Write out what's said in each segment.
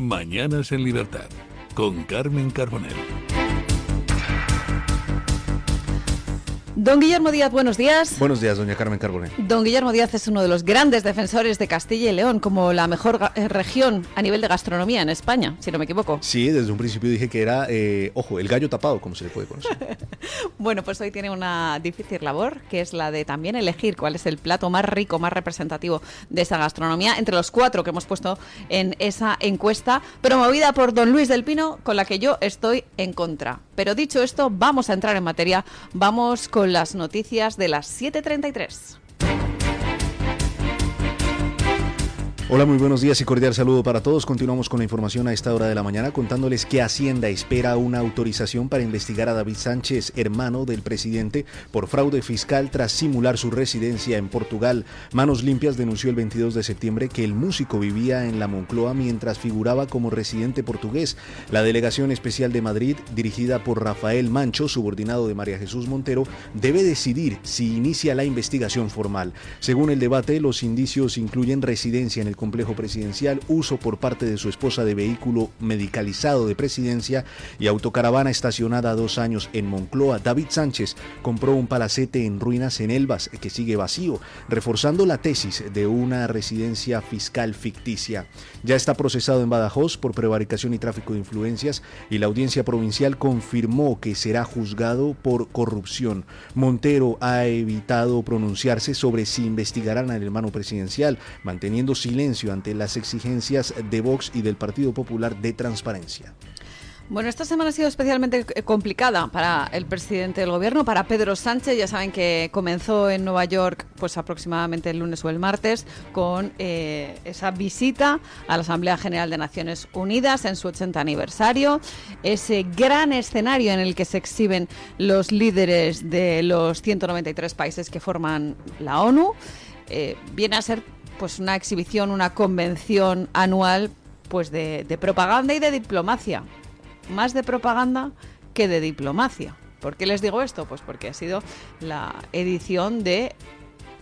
Mañanas en Libertad, con Carmen Carbonell. Don Guillermo Díaz, buenos días. Buenos días, doña Carmen Carbonell. Don Guillermo Díaz es uno de los grandes defensores de Castilla y León como la mejor región a nivel de gastronomía en España, si no me equivoco. Sí, desde un principio dije que era, el gallo tapado, como se le puede conocer. Bueno, pues hoy tiene una difícil labor, que es la de también elegir cuál es el plato más rico, más representativo de esa gastronomía, entre los 4 que hemos puesto en esa encuesta, promovida por don Luis del Pino, con la que yo estoy en contra. Pero dicho esto, vamos a entrar en materia, vamos con las noticias de las 7:33. Hola, muy buenos días y cordial saludo para todos. Continuamos con la información a esta hora de la mañana, contándoles que Hacienda espera una autorización para investigar a David Sánchez, hermano del presidente, por fraude fiscal tras simular su residencia en Portugal. Manos Limpias denunció el 22 de septiembre que el músico vivía en la Moncloa mientras figuraba como residente portugués. La delegación especial de Madrid, dirigida por Rafael Mancho, subordinado de María Jesús Montero, debe decidir si inicia la investigación formal. Según el debate, los indicios incluyen residencia en el complejo presidencial, uso por parte de su esposa de vehículo medicalizado de presidencia y autocaravana estacionada 2 años en Moncloa. David Sánchez compró un palacete en ruinas en Elvas que sigue vacío, reforzando la tesis de una residencia fiscal ficticia. Ya está procesado en Badajoz por prevaricación y tráfico de influencias y la audiencia provincial confirmó que será juzgado por corrupción. Montero ha evitado pronunciarse sobre si investigarán al hermano presidencial, manteniendo silencio ante las exigencias de Vox y del Partido Popular de transparencia. Bueno, esta semana ha sido especialmente complicada para el presidente del gobierno, para Pedro Sánchez. Ya saben que comenzó en Nueva York pues aproximadamente el lunes o el martes con esa visita a la Asamblea General de Naciones Unidas en su 80 aniversario, ese gran escenario en el que se exhiben los líderes de los 193 países que forman la ONU. Viene a ser pues una exhibición, una convención anual pues de propaganda y de diplomacia. Más de propaganda que de diplomacia. ¿Por qué les digo esto? Pues porque ha sido la edición de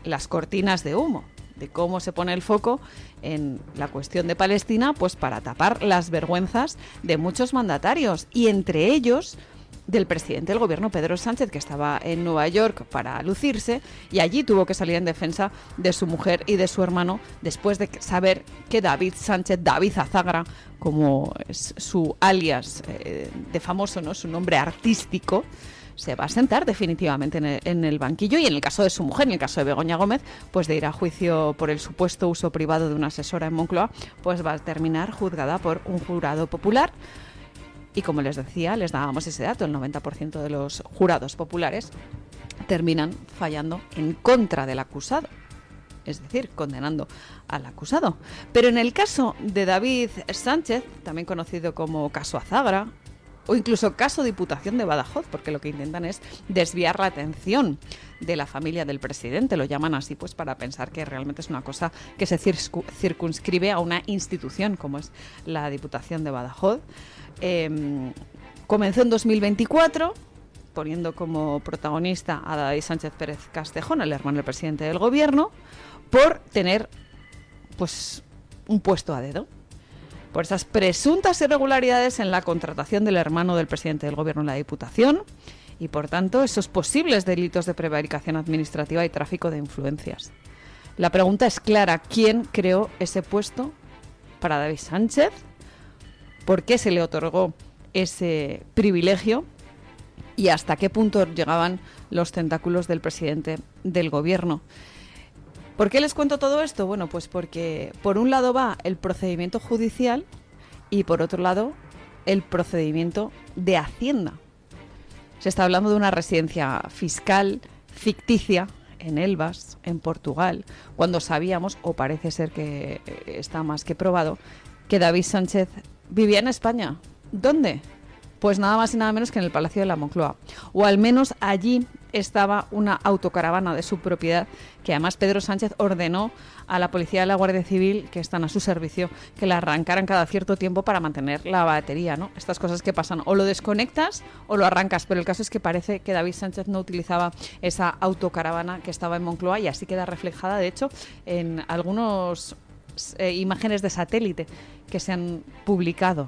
las cortinas de humo, de cómo se pone el foco en la cuestión de Palestina, pues para tapar las vergüenzas de muchos mandatarios, y entre ellos del presidente del gobierno, Pedro Sánchez, que estaba en Nueva York para lucirse y allí tuvo que salir en defensa de su mujer y de su hermano después de saber que David Sánchez, David Azagra, como es su alias de famoso, ¿no?, su nombre artístico, se va a sentar definitivamente en el banquillo, y en el caso de su mujer, en el caso de Begoña Gómez, pues de ir a juicio por el supuesto uso privado de una asesora en Moncloa, pues va a terminar juzgada por un jurado popular. Y como les decía, les dábamos ese dato, el 90% de los jurados populares terminan fallando en contra del acusado, es decir, condenando al acusado. Pero en el caso de David Sánchez, también conocido como caso Azagra, o incluso caso Diputación de Badajoz, porque lo que intentan es desviar la atención de la familia del presidente, lo llaman así pues para pensar que realmente es una cosa que se circunscribe a una institución como es la Diputación de Badajoz. Comenzó en 2024 poniendo como protagonista a David Sánchez Pérez Castejón, el hermano del presidente del gobierno, por tener pues un puesto a dedo, por esas presuntas irregularidades en la contratación del hermano del presidente del gobierno en la Diputación y, por tanto, esos posibles delitos de prevaricación administrativa y tráfico de influencias. La pregunta es clara: ¿quién creó ese puesto para David Sánchez? ¿Por qué se le otorgó ese privilegio? ¿Y hasta qué punto llegaban los tentáculos del presidente del gobierno? ¿Por qué les cuento todo esto? Bueno, pues porque por un lado va el procedimiento judicial y por otro lado el procedimiento de Hacienda. Se está hablando de una residencia fiscal ficticia en Elvas, en Portugal, cuando sabíamos, o parece ser que está más que probado, que David Sánchez vivía en España. ¿Dónde? Pues nada más y nada menos que en el Palacio de la Moncloa. O al menos allí estaba una autocaravana de su propiedad, que además Pedro Sánchez ordenó a la policía y a la Guardia Civil, que están a su servicio, que la arrancaran cada cierto tiempo para mantener la batería, ¿no? Estas cosas que pasan, o lo desconectas o lo arrancas, pero el caso es que parece que David Sánchez no utilizaba esa autocaravana que estaba en Moncloa, y así queda reflejada, de hecho, en algunos imágenes de satélite que se han publicado.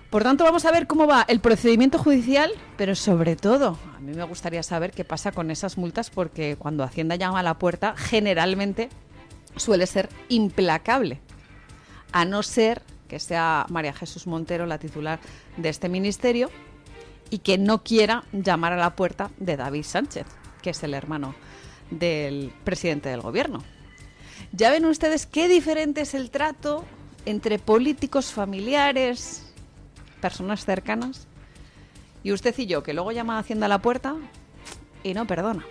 Por tanto, vamos a ver cómo va el procedimiento judicial, pero sobre todo, a mí me gustaría saber qué pasa con esas multas, porque cuando Hacienda llama a la puerta, generalmente suele ser implacable, a no ser que sea María Jesús Montero la titular de este ministerio y que no quiera llamar a la puerta de David Sánchez, que es el hermano del presidente del gobierno. Ya ven ustedes qué diferente es el trato entre políticos, familiares, personas cercanas, y usted y yo, que luego llama a Hacienda a la puerta y no perdona.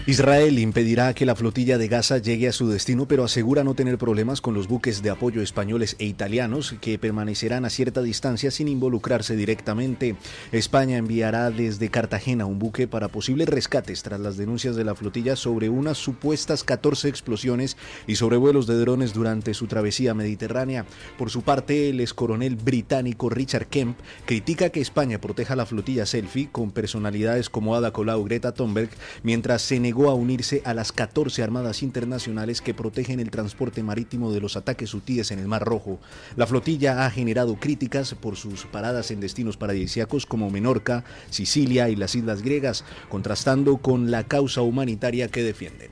Israel impedirá que la flotilla de Gaza llegue a su destino, pero asegura no tener problemas con los buques de apoyo españoles e italianos que permanecerán a cierta distancia sin involucrarse directamente. España enviará desde Cartagena un buque para posibles rescates tras las denuncias de la flotilla sobre unas supuestas 14 explosiones y sobrevuelos de drones durante su travesía mediterránea. Por su parte, el excoronel británico Richard Kemp critica que España proteja la flotilla Selfie con personalidades como Ada Colau, Greta Thunberg, mientras se negó a unirse a las 14 armadas internacionales que protegen el transporte marítimo de los ataques hutíes en el Mar Rojo. La flotilla ha generado críticas por sus paradas en destinos paradisíacos como Menorca, Sicilia y las islas griegas, contrastando con la causa humanitaria que defienden.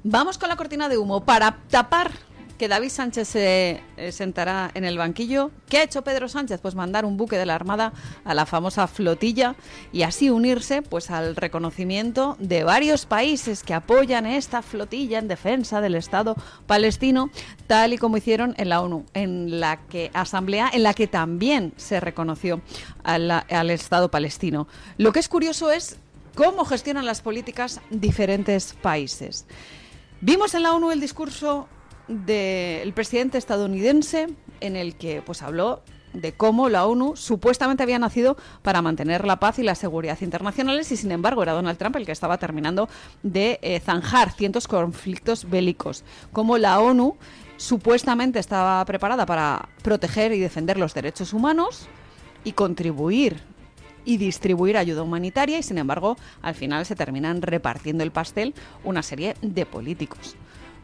Vamos con la cortina de humo para tapar que David Sánchez se sentará en el banquillo. ¿Qué ha hecho Pedro Sánchez? Pues mandar un buque de la Armada a la famosa flotilla y así unirse pues al reconocimiento de varios países que apoyan esta flotilla en defensa del Estado palestino, tal y como hicieron en la ONU, asamblea en la que también se reconoció al Estado palestino. Lo que es curioso es cómo gestionan las políticas diferentes países. Vimos en la ONU el discurso del presidente estadounidense en el que pues habló de cómo la ONU supuestamente había nacido para mantener la paz y la seguridad internacionales y sin embargo era Donald Trump el que estaba terminando de zanjar cientos conflictos bélicos, cómo la ONU supuestamente estaba preparada para proteger y defender los derechos humanos y contribuir y distribuir ayuda humanitaria y sin embargo al final se terminan repartiendo el pastel una serie de políticos.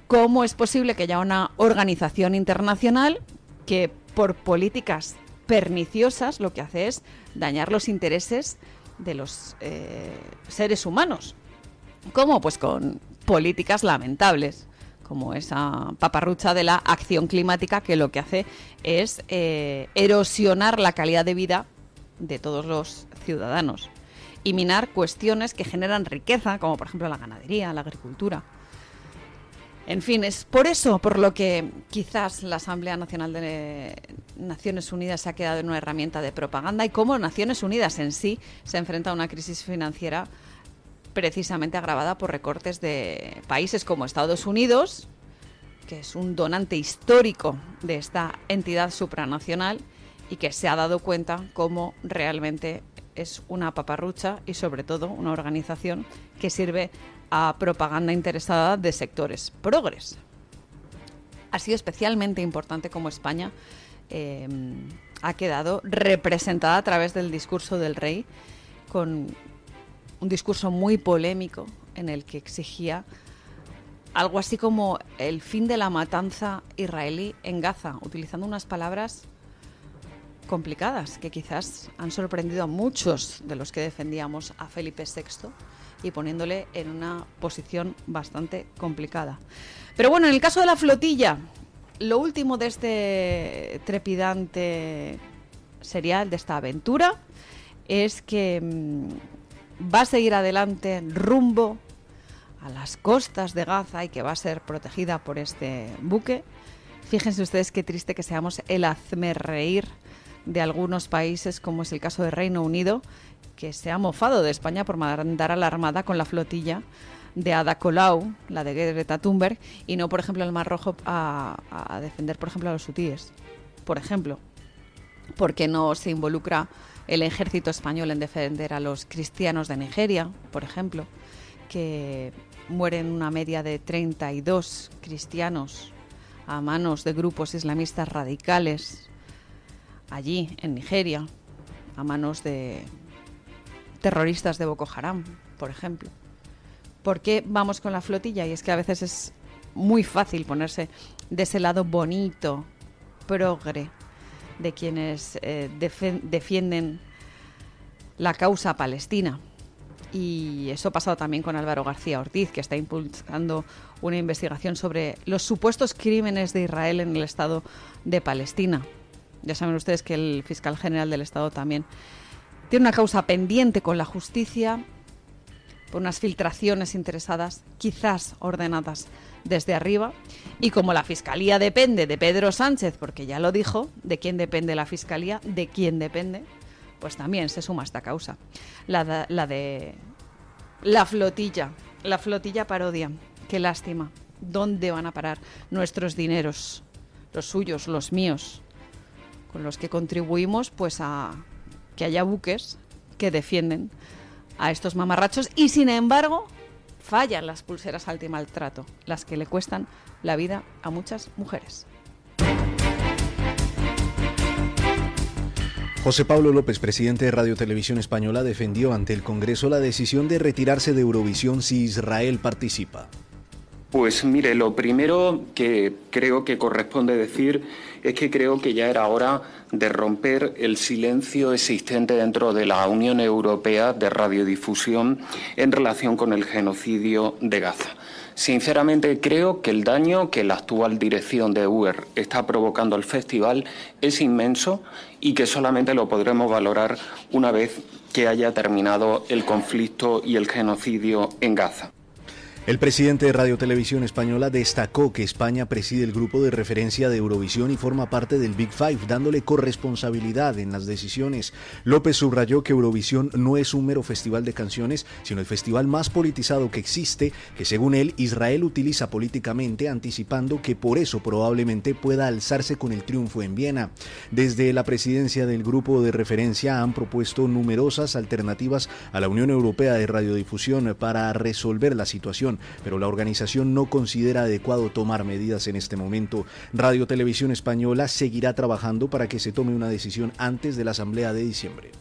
¿Cómo es posible que haya una organización internacional que por políticas perniciosas lo que hace es dañar los intereses de los seres humanos? ¿Cómo? Pues con políticas lamentables, como esa paparrucha de la acción climática que lo que hace es erosionar la calidad de vida de todos los ciudadanos y minar cuestiones que generan riqueza, como por ejemplo la ganadería, la agricultura. En fin, es por eso por lo que quizás la Asamblea Nacional de Naciones Unidas se ha quedado en una herramienta de propaganda y cómo Naciones Unidas en sí se enfrenta a una crisis financiera precisamente agravada por recortes de países como Estados Unidos, que es un donante histórico de esta entidad supranacional y que se ha dado cuenta cómo realmente es una paparrucha y sobre todo una organización que sirve a propaganda interesada de sectores progres. Ha sido especialmente importante como España ha quedado representada a través del discurso del rey, con un discurso muy polémico en el que exigía algo así como el fin de la matanza israelí en Gaza, utilizando unas palabras complicadas que quizás han sorprendido a muchos de los que defendíamos a Felipe VI y poniéndole en una posición bastante complicada. Pero bueno, en el caso de la flotilla, lo último de este trepidante serial, de esta aventura, es que va a seguir adelante rumbo a las costas de Gaza y que va a ser protegida por este buque. Fíjense ustedes qué triste que seamos el hazmerreír de algunos países, como es el caso de Reino Unido, que se ha mofado de España por mandar a la Armada con la flotilla de Ada Colau, la de Greta Thunberg, y no, por ejemplo, el Mar Rojo a defender, por ejemplo, a los hutíes. Por ejemplo, porque no se involucra el ejército español en defender a los cristianos de Nigeria, por ejemplo, que mueren una media de 32 cristianos a manos de grupos islamistas radicales allí en Nigeria, a manos de terroristas de Boko Haram, por ejemplo. ¿Por qué vamos con la flotilla? Y es que a veces es muy fácil ponerse de ese lado bonito, progre, de quienes defienden la causa palestina. Y eso ha pasado también con Álvaro García Ortiz, que está impulsando una investigación sobre los supuestos crímenes de Israel en el Estado de Palestina. Ya saben ustedes que el fiscal general del Estado también tiene una causa pendiente con la justicia por unas filtraciones interesadas, quizás ordenadas desde arriba. Y como la Fiscalía depende de Pedro Sánchez, porque ya lo dijo, ¿de quién depende la Fiscalía? ¿De quién depende? Pues también se suma esta causa. La de la flotilla parodia. Qué lástima. ¿Dónde van a parar nuestros dineros? Los suyos, los míos, con los que contribuimos pues a que haya buques que defienden a estos mamarrachos y sin embargo fallan las pulseras antimaltrato, las que le cuestan la vida a muchas mujeres. José Pablo López, presidente de Radio Televisión Española, defendió ante el Congreso la decisión de retirarse de Eurovisión si Israel participa. Pues mire, lo primero que creo que corresponde decir es que creo que ya era hora de romper el silencio existente dentro de la Unión Europea de Radiodifusión en relación con el genocidio de Gaza. Sinceramente creo que el daño que la actual dirección de UER está provocando al festival es inmenso y que solamente lo podremos valorar una vez que haya terminado el conflicto y el genocidio en Gaza. El presidente de Radio Televisión Española destacó que España preside el grupo de referencia de Eurovisión y forma parte del Big Five, dándole corresponsabilidad en las decisiones. López subrayó que Eurovisión no es un mero festival de canciones, sino el festival más politizado que existe, que según él, Israel utiliza políticamente, anticipando que por eso probablemente pueda alzarse con el triunfo en Viena. Desde la presidencia del grupo de referencia han propuesto numerosas alternativas a la Unión Europea de Radiodifusión para resolver la situación, pero la organización no considera adecuado tomar medidas en este momento. Radio Televisión Española seguirá trabajando para que se tome una decisión antes de la Asamblea de diciembre.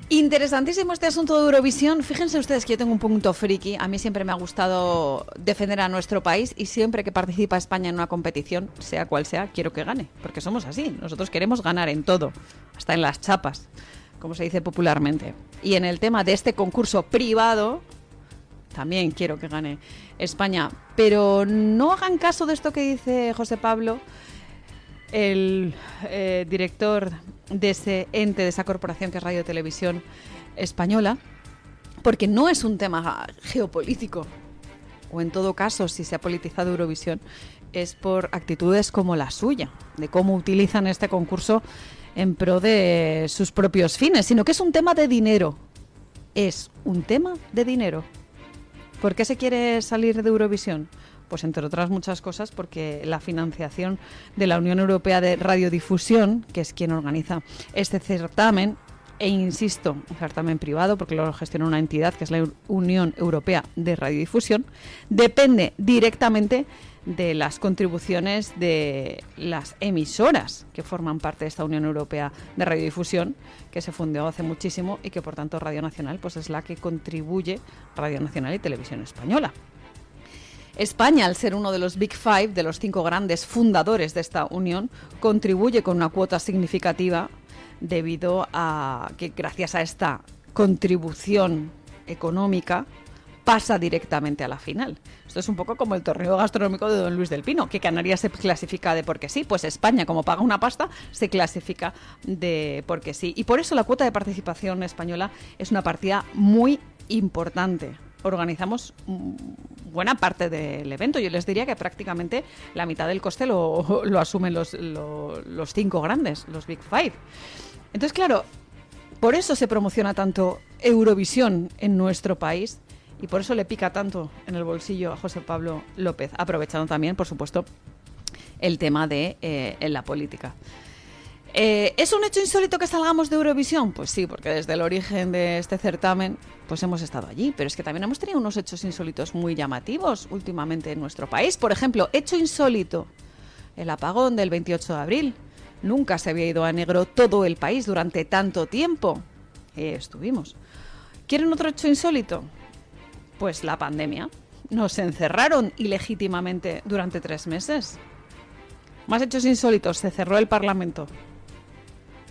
Interesantísimo este asunto de Eurovisión. Fíjense ustedes que yo tengo un punto friki. A mí siempre me ha gustado defender a nuestro país y siempre que participa España en una competición, sea cual sea, quiero que gane, porque somos así. Nosotros queremos ganar en todo, hasta en las chapas, como se dice popularmente. Y en el tema de este concurso privado, también quiero que gane España, pero no hagan caso de esto que dice José Pablo, el director de ese ente, de esa corporación que es Radio Televisión Española, porque no es un tema geopolítico, o en todo caso, si se ha politizado Eurovisión, es por actitudes como la suya, de cómo utilizan este concurso en pro de sus propios fines, sino que es un tema de dinero. Es un tema de dinero. ¿Por qué se quiere salir de Eurovisión? Pues entre otras muchas cosas porque la financiación de la Unión Europea de Radiodifusión, que es quien organiza este certamen, e insisto, un certamen privado porque lo gestiona una entidad que es la Unión Europea de Radiodifusión, depende directamente de las contribuciones de las emisoras que forman parte de esta Unión Europea de Radiodifusión, que se fundó hace muchísimo y que por tanto Radio Nacional pues es la que contribuye, Radio Nacional y Televisión Española. España, al ser uno de los Big Five, de los 5 grandes fundadores de esta unión, contribuye con una cuota significativa debido a que gracias a esta contribución económica pasa directamente a la final. Esto es un poco como el torneo gastronómico de Don Luis del Pino, que Canarias se clasifica de porque sí, pues España, como paga una pasta, se clasifica de porque sí. Y por eso la cuota de participación española es una partida muy importante. Organizamos buena parte del evento. Yo les diría que prácticamente la mitad del coste lo asumen los 5 grandes, los Big Five. Entonces, claro, por eso se promociona tanto Eurovisión en nuestro país y por eso le pica tanto en el bolsillo a José Pablo López, aprovechando también, por supuesto, el tema de la política. ¿Es un hecho insólito que salgamos de Eurovisión? Pues sí, porque desde el origen de este certamen pues hemos estado allí, pero es que también hemos tenido unos hechos insólitos muy llamativos últimamente en nuestro país. Por ejemplo, hecho insólito, el apagón del 28 de abril. Nunca se había ido a negro todo el país durante tanto tiempo. Estuvimos. ¿Quieren otro hecho insólito? Pues la pandemia. Nos encerraron ilegítimamente durante 3 meses. Más hechos insólitos, se cerró el Parlamento.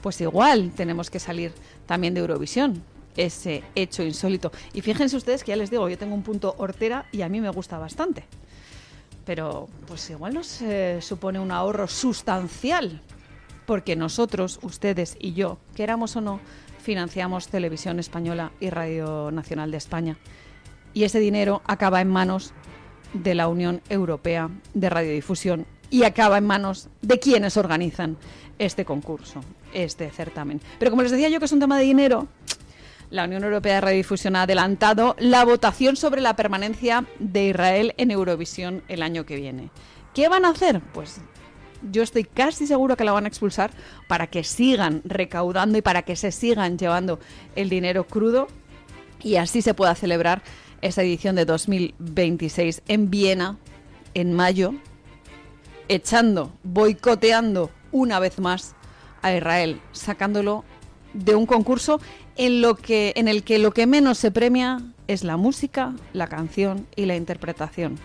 Pues igual tenemos que salir también de Eurovisión, ese hecho insólito. Y fíjense ustedes que ya les digo, yo tengo un punto hortera y a mí me gusta bastante. Pero pues igual nos supone un ahorro sustancial, porque nosotros, ustedes y yo, queramos o no, financiamos Televisión Española y Radio Nacional de España. Y ese dinero acaba en manos de la Unión Europea de Radiodifusión y acaba en manos de quienes organizan este concurso, este certamen. Pero como les decía yo que es un tema de dinero, la Unión Europea de Radiodifusión ha adelantado la votación sobre la permanencia de Israel en Eurovisión el año que viene. ¿Qué van a hacer? Pues yo estoy casi seguro que la van a expulsar para que sigan recaudando y para que se sigan llevando el dinero crudo y así se pueda celebrar esa edición de 2026 en Viena en mayo, boicoteando una vez más a Israel, sacándolo de un concurso en el que lo que menos se premia es la música, la canción y la interpretación.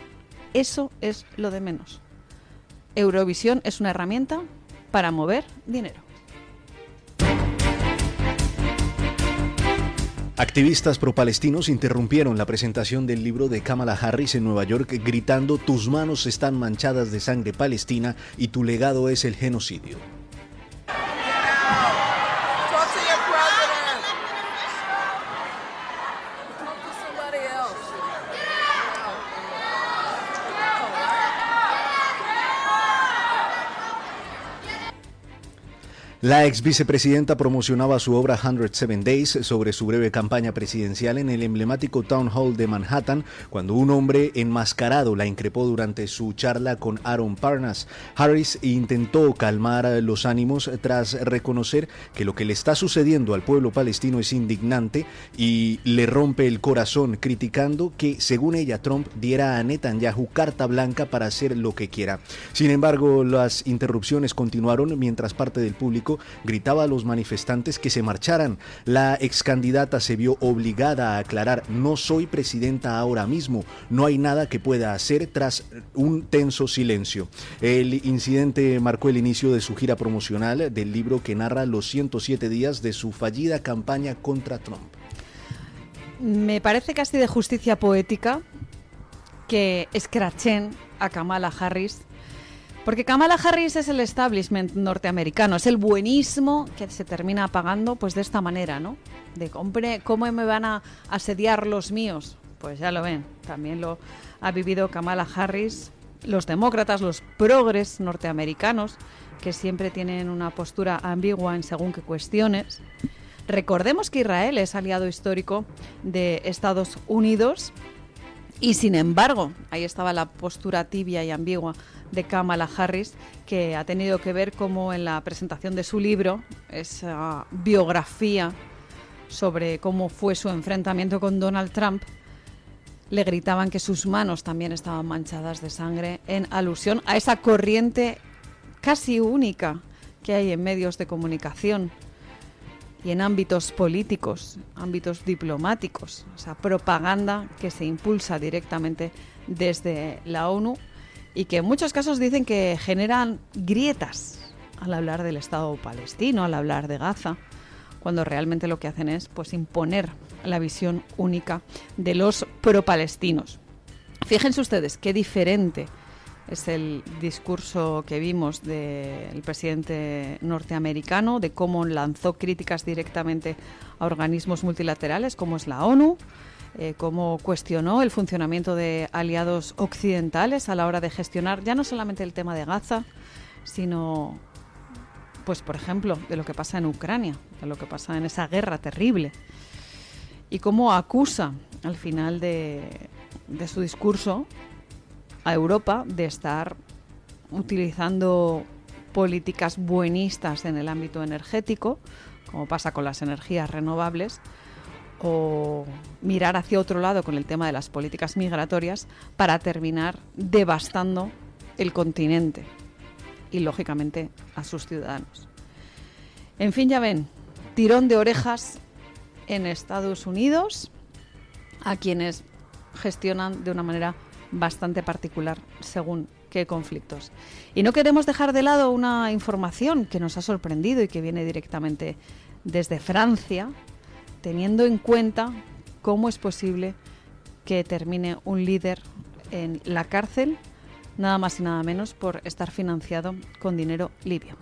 Eso es lo de menos. Eurovisión es una herramienta para mover dinero. Activistas pro-palestinos interrumpieron la presentación del libro de Kamala Harris en Nueva York gritando: tus manos están manchadas de sangre palestina y tu legado es el genocidio. La ex vicepresidenta promocionaba su obra 107 Days sobre su breve campaña presidencial en el emblemático Town Hall de Manhattan cuando un hombre enmascarado la increpó durante su charla con Aaron Parnas. Harris intentó calmar los ánimos tras reconocer que lo que le está sucediendo al pueblo palestino es indignante y le rompe el corazón, criticando que, según ella, Trump diera a Netanyahu carta blanca para hacer lo que quiera. Sin embargo, las interrupciones continuaron mientras parte del público gritaba a los manifestantes que se marcharan. La ex candidata se vio obligada a aclarar: no soy presidenta ahora mismo, no hay nada que pueda hacer, tras un tenso silencio. El incidente marcó el inicio de su gira promocional del libro que narra los 107 días de su fallida campaña contra Trump. Me parece casi de justicia poética que escrachen a Kamala Harris, porque Kamala Harris es el establishment norteamericano, es el buenismo que se termina apagando pues de esta manera, ¿no? De cómo me van a asediar los míos. Pues ya lo ven, también lo ha vivido Kamala Harris, los demócratas, los progres norteamericanos, que siempre tienen una postura ambigua en según qué cuestiones. Recordemos que Israel es aliado histórico de Estados Unidos y, sin embargo, ahí estaba la postura tibia y ambigua de Kamala Harris, que ha tenido que ver cómo en la presentación de su libro, esa biografía sobre cómo fue su enfrentamiento con Donald Trump, le gritaban que sus manos también estaban manchadas de sangre, en alusión a esa corriente casi única que hay en medios de comunicación y en ámbitos políticos, ámbitos diplomáticos, esa propaganda que se impulsa directamente desde la ONU y que en muchos casos dicen que generan grietas al hablar del Estado palestino, al hablar de Gaza, cuando realmente lo que hacen es pues imponer la visión única de los pro-palestinos. Fíjense ustedes qué diferente es el discurso que vimos del presidente norteamericano, de cómo lanzó críticas directamente a organismos multilaterales como es la ONU, cómo cuestionó el funcionamiento de aliados occidentales a la hora de gestionar ya no solamente el tema de Gaza, sino, pues por ejemplo, de lo que pasa en Ucrania, de lo que pasa en esa guerra terrible, y cómo acusa al final de su discurso a Europa de estar utilizando políticas buenistas en el ámbito energético, como pasa con las energías renovables, o mirar hacia otro lado con el tema de las políticas migratorias para terminar devastando el continente y, lógicamente, a sus ciudadanos. En fin, ya ven, tirón de orejas en Estados Unidos a quienes gestionan de una manera bastante particular según qué conflictos. Y no queremos dejar de lado una información que nos ha sorprendido y que viene directamente desde Francia, teniendo en cuenta cómo es posible que termine un líder en la cárcel, nada más y nada menos por estar financiado con dinero libio.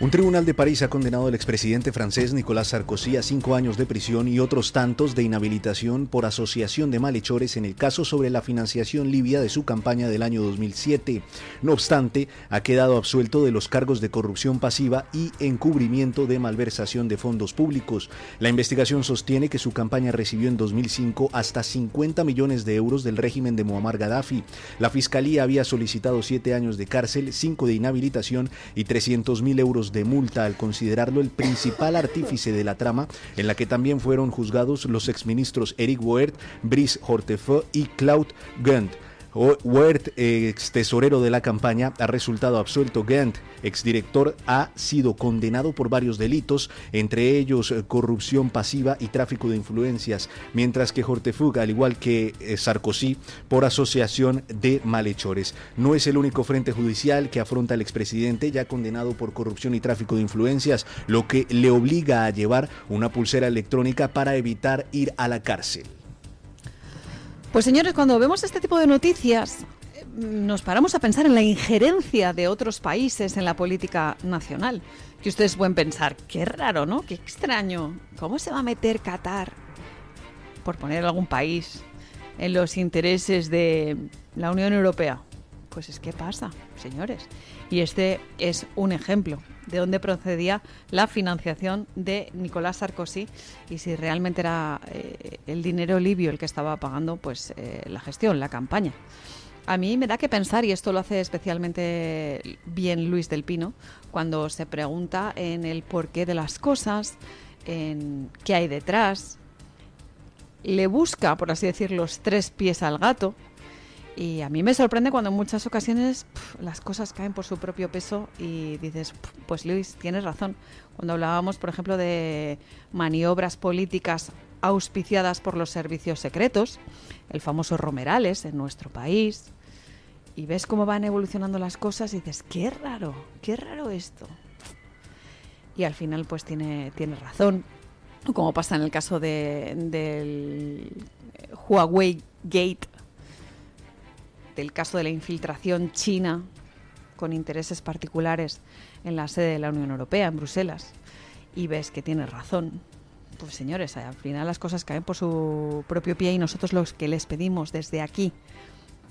Un tribunal de París ha condenado al expresidente francés Nicolas Sarkozy a 5 años de prisión y otros tantos de inhabilitación por asociación de malhechores en el caso sobre la financiación libia de su campaña del año 2007. No obstante, ha quedado absuelto de los cargos de corrupción pasiva y encubrimiento de malversación de fondos públicos. La investigación sostiene que su campaña recibió en 2005 hasta 50 millones de euros del régimen de Muammar Gaddafi. La fiscalía había solicitado 7 años de cárcel, 5 de inhabilitación y 300.000 euros de multa al considerarlo el principal artífice de la trama, en la que también fueron juzgados los exministros Éric Woerth, Brice Hortefeux y Claude Gandt. Woerth, ex tesorero de la campaña, ha resultado absuelto. Gandt, exdirector, ha sido condenado por varios delitos, entre ellos corrupción pasiva y tráfico de influencias, mientras que Hortefeux, al igual que Sarkozy, por asociación de malhechores. No es el único frente judicial que afronta al expresidente, ya condenado por corrupción y tráfico de influencias, lo que le obliga a llevar una pulsera electrónica para evitar ir a la cárcel. Pues señores, cuando vemos este tipo de noticias, nos paramos a pensar en la injerencia de otros países en la política nacional. Que ustedes pueden pensar, qué raro, ¿no? Qué extraño. ¿Cómo se va a meter Qatar, por poner algún país, en los intereses de la Unión Europea? Pues es que pasa, señores. Y este es un ejemplo de dónde procedía la financiación de Nicolas Sarkozy y si realmente era el dinero libio el que estaba pagando pues la gestión, la campaña. A mí me da que pensar, y esto lo hace especialmente bien Luis del Pino, cuando se pregunta en el porqué de las cosas, en qué hay detrás. Le busca, por así decir, los 3 pies al gato. Y a mí me sorprende cuando en muchas ocasiones las cosas caen por su propio peso y dices, pues Luis, tienes razón. Cuando hablábamos, por ejemplo, de maniobras políticas auspiciadas por los servicios secretos, el famoso Romerales en nuestro país, y ves cómo van evolucionando las cosas y dices, qué raro esto. Y al final pues tiene razón, como pasa en el caso del Huawei Gate, del caso de la infiltración china con intereses particulares en la sede de la Unión Europea, en Bruselas, y ves que tienes razón. Pues señores, al final las cosas caen por su propio pie y nosotros lo que les pedimos desde aquí,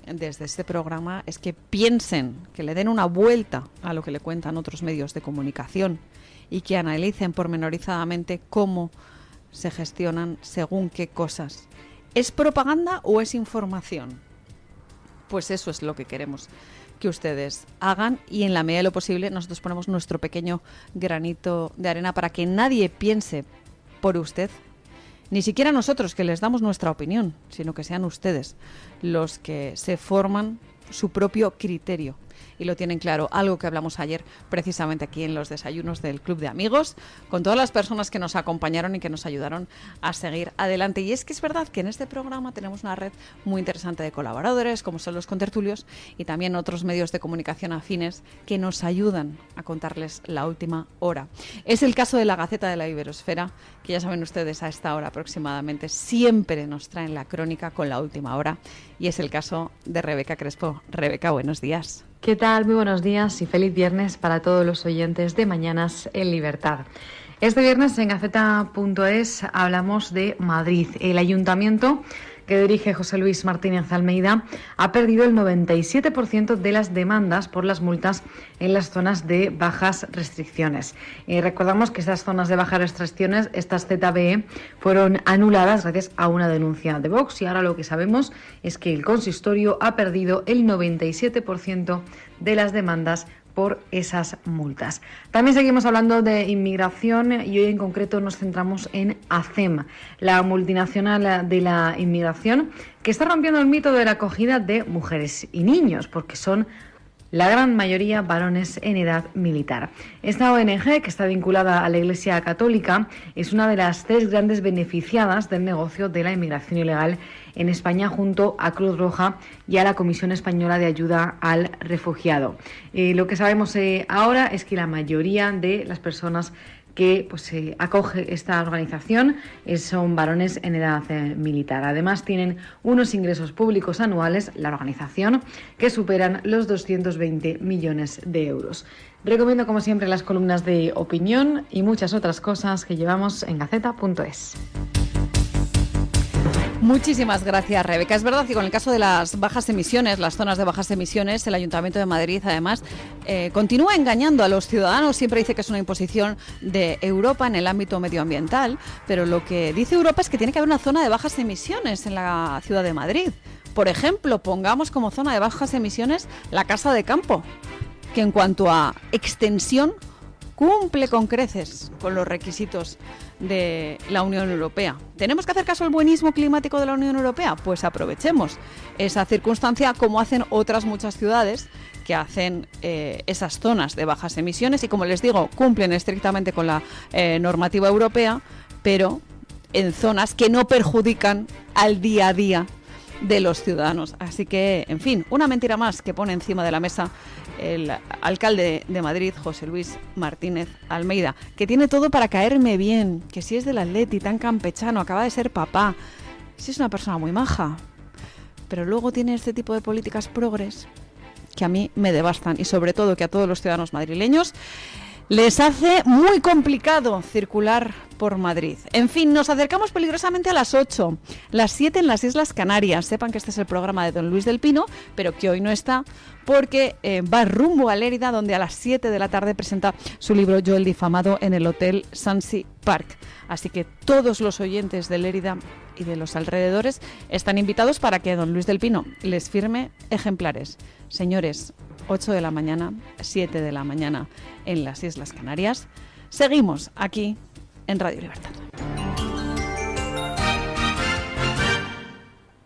desde este programa, es que piensen, que le den una vuelta a lo que le cuentan otros medios de comunicación y que analicen pormenorizadamente cómo se gestionan según qué cosas. ¿Es propaganda o es información? Pues eso es lo que queremos que ustedes hagan y en la medida de lo posible nosotros ponemos nuestro pequeño granito de arena para que nadie piense por usted, ni siquiera nosotros que les damos nuestra opinión, sino que sean ustedes los que se forman su propio criterio. Y lo tienen claro, algo que hablamos ayer precisamente aquí en los desayunos del Club de Amigos, con todas las personas que nos acompañaron y que nos ayudaron a seguir adelante. Y es que es verdad que en este programa tenemos una red muy interesante de colaboradores, como son los contertulios, y también otros medios de comunicación afines que nos ayudan a contarles la última hora. Es el caso de la Gaceta de la Iberosfera, que ya saben ustedes a esta hora aproximadamente siempre nos traen la crónica con la última hora, y es el caso de Rebeca Crespo. Rebeca, buenos días. ¿Qué tal? Muy buenos días y feliz viernes para todos los oyentes de Mañanas en Libertad. Este viernes en Gaceta.es hablamos de Madrid. El ayuntamiento que dirige José Luis Martínez Almeida ha perdido el 97% de las demandas por las multas en las zonas de bajas restricciones. Recordamos que estas zonas de bajas restricciones, estas ZBE, fueron anuladas gracias a una denuncia de Vox y ahora lo que sabemos es que el consistorio ha perdido el 97% de las demandas por esas multas. También seguimos hablando de inmigración y hoy en concreto nos centramos en ACEM, la multinacional de la inmigración que está rompiendo el mito de la acogida de mujeres y niños, porque son la gran mayoría varones en edad militar. Esta ONG, que está vinculada a la Iglesia Católica, es una de las 3 grandes beneficiadas del negocio de la inmigración ilegal en España, junto a Cruz Roja y a la Comisión Española de Ayuda al Refugiado. Lo que sabemos ahora es que la mayoría de las personas que acoge esta organización son varones en edad militar. Además, tienen unos ingresos públicos anuales, la organización, que superan los 220 millones de euros. Recomiendo, como siempre, las columnas de opinión y muchas otras cosas que llevamos en Gaceta.es. Muchísimas gracias, Rebeca. Es verdad que con el caso de las bajas emisiones, las zonas de bajas emisiones, el Ayuntamiento de Madrid, además, continúa engañando a los ciudadanos. Siempre dice que es una imposición de Europa en el ámbito medioambiental, pero lo que dice Europa es que tiene que haber una zona de bajas emisiones en la ciudad de Madrid. Por ejemplo, pongamos como zona de bajas emisiones la Casa de Campo, que en cuanto a extensión cumple con creces con los requisitos de la Unión Europea. ¿Tenemos que hacer caso al buenismo climático de la Unión Europea? Pues aprovechemos esa circunstancia, como hacen otras muchas ciudades que hacen esas zonas de bajas emisiones y, como les digo, cumplen estrictamente con la normativa europea, pero en zonas que no perjudican al día a día de los ciudadanos. Así que, en fin, una mentira más que pone encima de la mesa el alcalde de Madrid, José Luis Martínez Almeida, que tiene todo para caerme bien, que si es del Atleti, tan campechano, acaba de ser papá, si es una persona muy maja, pero luego tiene este tipo de políticas progres que a mí me devastan, y sobre todo que a todos los ciudadanos madrileños les hace muy complicado circular por Madrid. En fin, nos acercamos peligrosamente a las 8, las 7 en las Islas Canarias. Sepan que este es el programa de don Luis del Pino, pero que hoy no está porque va rumbo a Lérida, donde a las 7 de la tarde presenta su libro Yo el difamado en el Hotel Sansi Park. Así que todos los oyentes de Lérida y de los alrededores están invitados para que don Luis del Pino les firme ejemplares. Señores, 8 de la mañana, 7 de la mañana en las Islas Canarias. Seguimos aquí en Radio Libertad.